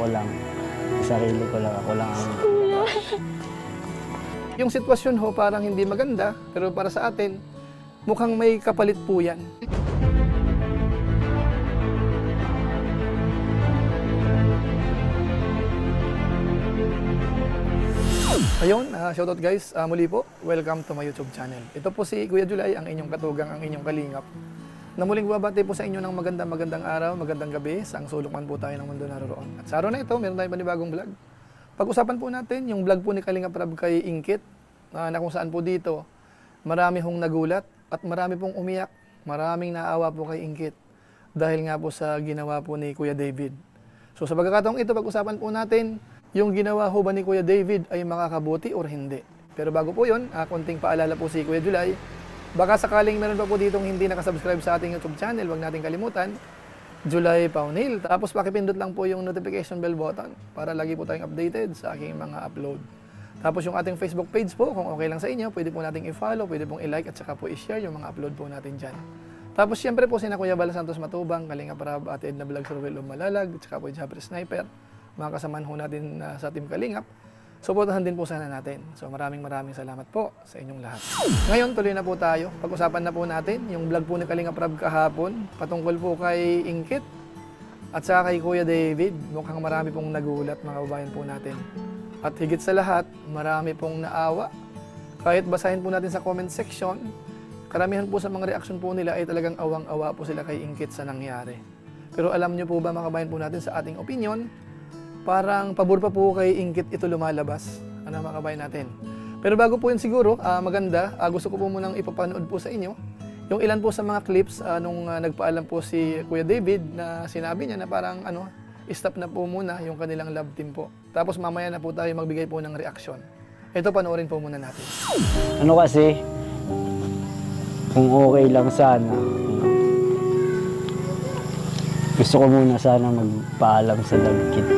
ako lang. Sarili ko lang, ako lang ang... Yung sitwasyon ho parang hindi maganda, pero para sa atin, mukhang may kapalit po yan. Ayun, shoutout guys, muli po, welcome to my YouTube channel. Ito po si Kuya Julay, ang inyong katugang, ang inyong kalingap. Na muling babati po sa inyo ng magandang araw, magandang gabi, sa ang sulok man po tayo ng mundo naroon. At sa araw na ito, meron tayong panibagong vlog. Pag-usapan po natin yung vlog po ni Kalingap Rab kay Ingkit, na kung saan po dito, marami hong nagulat at marami pong umiyak, maraming naawa po kay Ingkit dahil nga po sa ginawa po ni Kuya David. So sa pagkakataong ito, pag-usapan po natin, yung ginawa ho ba ni Kuya David ay makakabuti or hindi. Pero bago po yun, konting paalala po si Kuya Julay. Baka sakaling meron pa po ditong hindi nakasubscribe sa ating YouTube channel, wag nating kalimutan, Julay Paunil. Tapos pakipindot lang po yung notification bell button para lagi po tayong updated sa aking mga upload. Tapos yung ating Facebook page po, kung okay lang sa inyo, pwede po nating i-follow, pwede pong i-like at saka po i-share yung mga upload po natin dyan. Tapos siyempre po sina Kuya Bala Santos Matubang, Kalingap Rab, Ate Edna Vlog, Sir Will Malalag, at saka po yung Jabber Sniper, mga kasamaan ho natin sa Team Kalingap. Suportahan din po sana natin. So maraming salamat po sa inyong lahat. Ngayon, tuloy na po tayo. Pag-usapan na po natin yung vlog po ni Kalingap Rab kahapon, patungkol po kay Ingkit at saka kay Kuya David. Mukhang marami pong nagulat mga kababayan po natin. At higit sa lahat, marami pong naawa. Kahit basahin po natin sa comment section, karamihan po sa mga reaksyon po nila ay talagang awang-awa po sila kay Ingkit sa nangyari. Pero alam nyo po ba mga kababayan po natin sa ating opinion, parang pabor pa po kay Ingkit ito lumalabas. Ano mga kabayan natin. Pero bago po yun siguro, maganda, gusto ko po munang ipapanood po sa inyo yung ilan po sa mga clips nung nagpaalam po si Kuya David na sinabi niya na parang stop na po muna yung kanilang love team po. Tapos mamaya na po tayo magbigay po ng reaksyon. Ito panoorin po muna natin. Ano kasi, kung okay lang sana, gusto ko muna sana magpaalam sa love kit.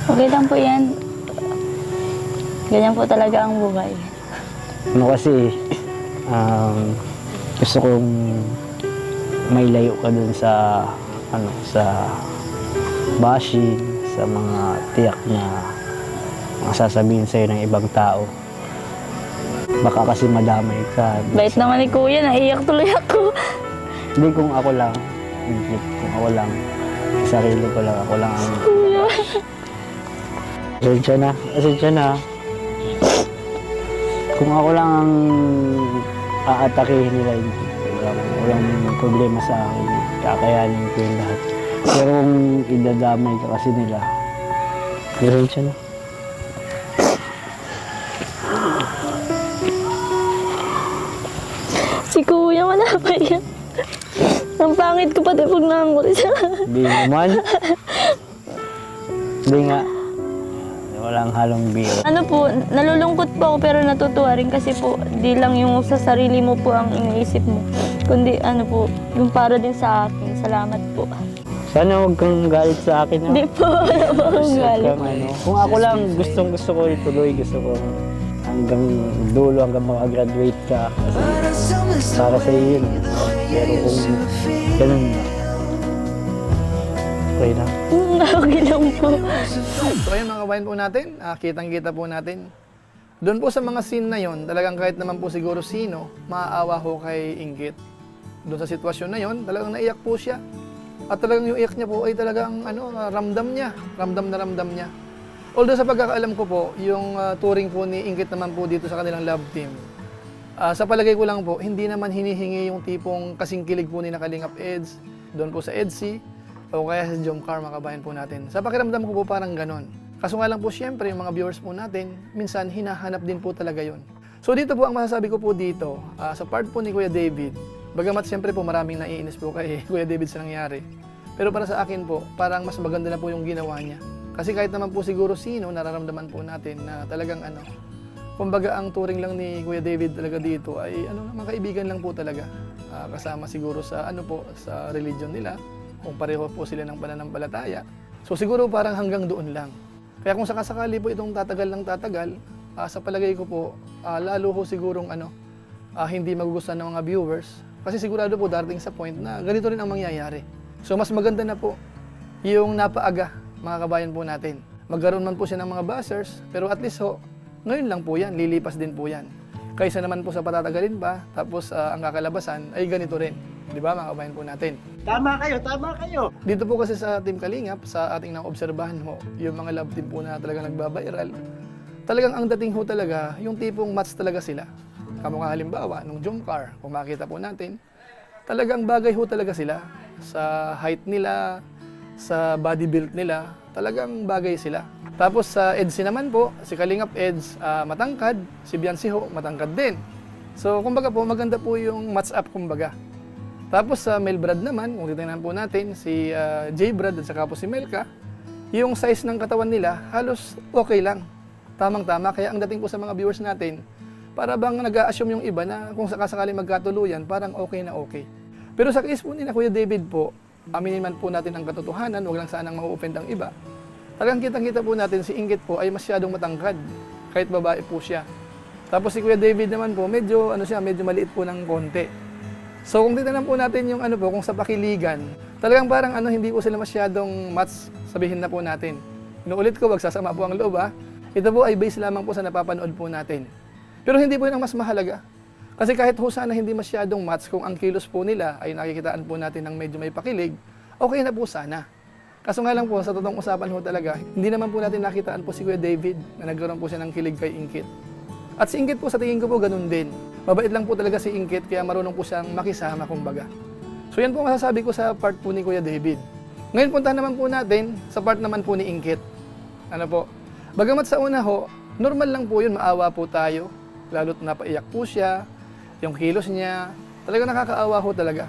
Okay lang po yan. Ganyan po talaga ang buhay. Ano kasi, gusto kong may layo ka dun sa, sa bashing, sa mga tiyak na mga sasabihin sa'yo ng ibang tao. Baka kasi madamay ka. Bait naman ni Kuya, naiyak tuloy ako. Hindi, kung ako lang, kung ako lang, sarili ko lang, ako lang ang... Kuya. Asensya na. Kung ako lang ang aatakihin nila, walang problema sa akin. Kakayanin ko yung lahat. Pero kung idadamay ka kasi nila, asensya na. Si Kuya, wala pa yan. Ang pangit ko pati pag nangulit siya. Hindi naman. Hindi nga. Walang halong biro. Ano po, nalulungkot po ako pero natutuwa rin kasi po, di lang yung sa sarili mo po ang iniisip mo. Kundi yung para din sa akin. Salamat po. Sana huwag kang galit sa akin. Hindi po, wala po akong galit. Kung ako lang, gusto ko ituloy. Gusto ko hanggang dulo, hanggang makagraduate ka. Kasi para sa iyo yun. Pero kung ganun, okay lang. Okay lang po. So ayun mga kabayan po natin, kitang-kita po natin. Doon po sa mga scene na yon, talagang kahit naman po siguro sino, maaawa ho kay Ingkit. Doon sa sitwasyon na yon, talagang naiyak po siya. At talagang yung iyak niya po ay talagang ramdam niya. Ramdam na ramdam niya. Although sa pagkakaalam ko po, yung touring po ni Ingkit naman po dito sa kanilang love team, sa palagay ko lang po, hindi naman hinihingi yung tipong kasingkilig po ni Kalingap Eds, doon po sa EDSI, o kaya sa Jomcar, mga kabayan po natin. Sa pakiramdam ko po parang ganon. Kaso nga lang po siyempre, yung mga viewers po natin, minsan hinahanap din po talaga yon. So dito po ang masasabi ko po dito, sa part po ni Kuya David, bagamat siyempre po maraming naiinis po kay Kuya David sa nangyari. Pero para sa akin po, parang mas maganda na po yung ginawa niya. Kasi kahit naman po siguro sino, nararamdaman po natin na talagang kumbaga ang touring lang ni Kuya David talaga dito ay mga kaibigan lang po talaga. Kasama siguro sa sa religion nila, kung pareho po sila ng pananampalataya. So siguro parang hanggang doon lang. Kaya kung sakasakali po itong tatagal ng tatagal, sa palagay ko po, lalo ho sigurong hindi magugustuhan ng mga viewers. Kasi sigurado po darating sa point na ganito rin ang mangyayari. So mas maganda na po yung napaaga, mga kabayan po natin. Magkaroon man po siya ng mga buzzers, pero at least ho, ngayon lang po yan, lilipas din po yan. Kaysa naman po sa patatagalin pa, tapos ang kakalabasan ay ganito rin. Di ba mga kabayan po natin? Tama kayo. Dito po kasi sa Team Kalingap, sa ating naobserbahan ho, yung mga love team po na talagang nagbabiral, talagang ang dating ho talaga, yung tipong match talaga sila. Kamukha halimbawa, nung Jomcar, kung makita po natin, talagang bagay ho talaga sila. Sa height nila, sa body build nila, talagang bagay sila. Tapos sa EDSI naman po, si Kalingap Eds matangkad, si Biancy ho matangkad din. So kumbaga po, maganda po yung match up kumbaga. Tapos sa male Brad naman, kung titingnan po natin, si J Brad at saka po si Melka, yung size ng katawan nila halos okay lang. Tamang-tama, kaya ang dating po sa mga viewers natin, para bang nag-a-assume yung iba na kung sakasakali magkatuluyan, parang okay na okay. Pero sa case po ni na Kuya David po, aminin man po natin ang katotohanan, huwag lang sanang mau-offend ang iba. Talagang kitang-kita po natin si Inggit po ay masyadong matangkad, kahit babae po siya. Tapos si Kuya David naman po, medyo maliit po ng konti. So kung titignan po natin yung kung sa pakiligan, talagang parang hindi po sila masyadong match, sabihin na po natin. Inuulit ko, wag sasama po ang loob ha. Ito po ay base lamang po sa napapanood po natin. Pero hindi po yun ang mas mahalaga. Kasi kahit ho sana hindi masyadong match, kung ang kilos po nila ay nakikitaan po natin ng medyo may pakilig, okay na po sana. Kaso nga lang po, sa totoong usapan ho talaga, hindi naman po natin nakitaan po si Kuya David na nagkaroon po siya ng kilig kay Inggit. At si Inggit po sa tingin ko po ganun din. Mabait lang po talaga si Inggit kaya marunong po siyang makisama kumbaga. So yan po ang masasabi ko sa part po ni Kuya David. Ngayon punta naman po natin sa part naman po ni Inggit. Ano po? Bagamat sa una ho, normal lang po yun, maawa po tayo. Lalo't napaiyak po siya, yung kilos niya, talaga nakakaawa ho talaga.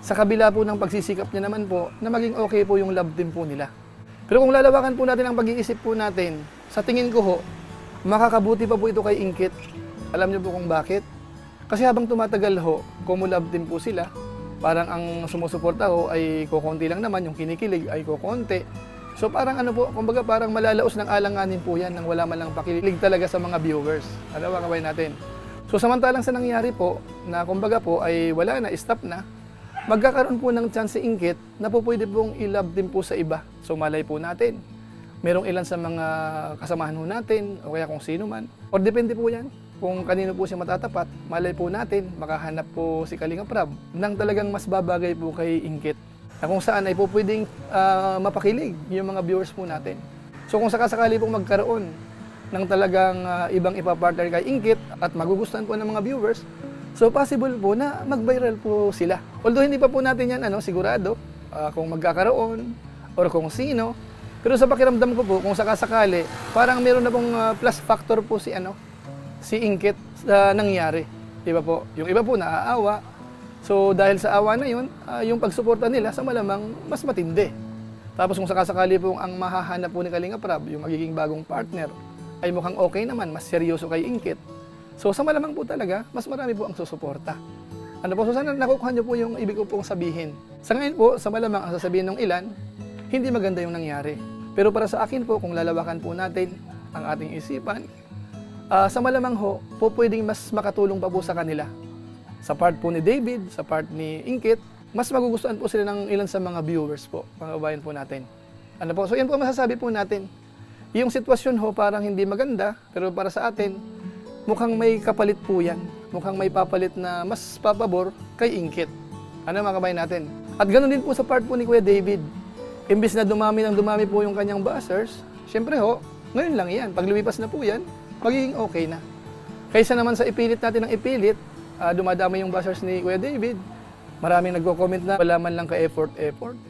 Sa kabila po ng pagsisikap niya naman po, na maging okay po yung love team po nila. Pero kung lalawakan po natin ang pag-iisip po natin, sa tingin ko ho, makakabuti pa po ito kay Inggit. Alam niyo po kung bakit? Kasi habang tumatagal ho, kumu-love team po sila, parang ang sumusuporta ho ay kukonti lang naman, yung kinikilig ay kukonti. So parang kumbaga parang malalaos ng alanganin po yan nang wala man lang pakilig talaga sa mga viewers. Ano ba kabayan natin? So samantalang sa nangyari po, na kumbaga po ay wala na, stop na, magkakaroon po ng chance si Inggit na po pwede pong i-love din po sa iba. So malay po natin, merong ilan sa mga kasamahan ho natin, o kaya kung sino man, or depende po yan, kung kanino po siya matatapat, malay po natin, makahanap po si Kalingap Rab nang talagang mas babagay po kay Inggit. Na kung saan ay po pwedeng mapakilig yung mga viewers po natin. So kung sakasakali pong magkaroon ng talagang ibang ipapartner kay Inggit at magugustuhan po ng mga viewers, so possible po na mag-viral po sila. Although hindi pa po natin yan sigurado kung magkakaroon or kung sino. Pero sa pakiramdam ko po, kung sakasakali, parang meron na pong plus factor po si Inggit nangyari. Diba po? Yung iba po naaawa. So dahil sa awa na yun, yung pagsuporta nila sa malamang mas matindi. Tapos kung sakasakali po ang mahahanap po ni Kalingap Rab, yung magiging bagong partner, ay mukhang okay naman, mas seryoso kay Inggit. So sa malamang po talaga, mas marami po ang susuporta. So sana nakukuha niyo po yung ibig ko pong sabihin. Sa ngayon po, sa malamang ang sasabihin ng ilan, hindi maganda yung nangyari. Pero para sa akin po, kung lalawakan po natin ang ating isipan, sa malamang ho, po pwedeng mas makatulong pa po sa kanila. Sa part po ni David, sa part ni Inggit, mas magugustuhan po sila ng ilan sa mga viewers po, mga kabayan po natin. So yan po masasabi po natin. Yung sitwasyon ho parang hindi maganda, pero para sa atin, mukhang may kapalit po yan. Mukhang may papalit na mas papabor kay Inggit. Mga kabayan natin. At ganoon din po sa part po ni Kuya David. Imbis na dumami po yung kanyang buzzers, syempre ho, ngayon lang yan. Pag lumipas na po yan, magiging okay na. Kaysa naman sa ipilit natin ng ipilit, dumadami yung buzzers ni Kuya David. Maraming nagko-comment na wala man lang ka-effort.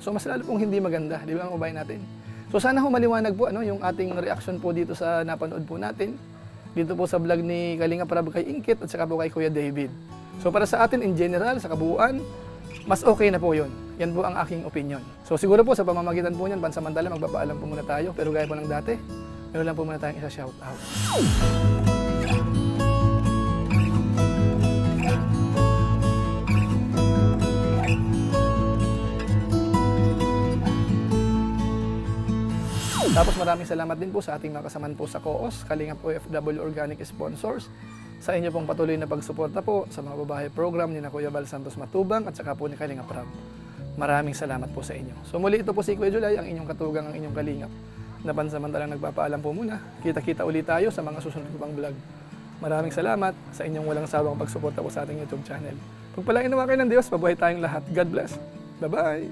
So mas lalo pong hindi maganda, di ba ang kabayan natin? So sana ho maliwanag po yung ating reaction po dito sa napanood po natin. Dito po sa vlog ni Kalingap Rab kay Inggit at saka po kay Kuya David. So para sa atin in general, sa kabuuan, mas okay na po yun. Yan po ang aking opinion. So siguro po sa pamamagitan po niyan, pansamantala magpapaalam po muna tayo. Pero gaya po ng dati, meron lang po muna tayong isa shout out. Tapos maraming salamat din po sa ating mga kasamaan po sa COOS, Kalingap OFW Organic Sponsors, sa inyo pong patuloy na pagsuporta po sa mga babae program ni na Kuya Bal Santos Matubang at saka po ni Kalinga Prab. Maraming salamat po sa inyo. So muli ito po si Kuya Julay, ang inyong katugang, ang inyong kalingap, na pansamantalang nagpapaalam po muna. Kita-kita ulit tayo sa mga susunod ko pang vlog. Maraming salamat sa inyong walang sawang pagsuporta po sa ating YouTube channel. Pagpalain naman kayo ng Diyos, mabuhay tayong lahat. God bless. Bye-bye.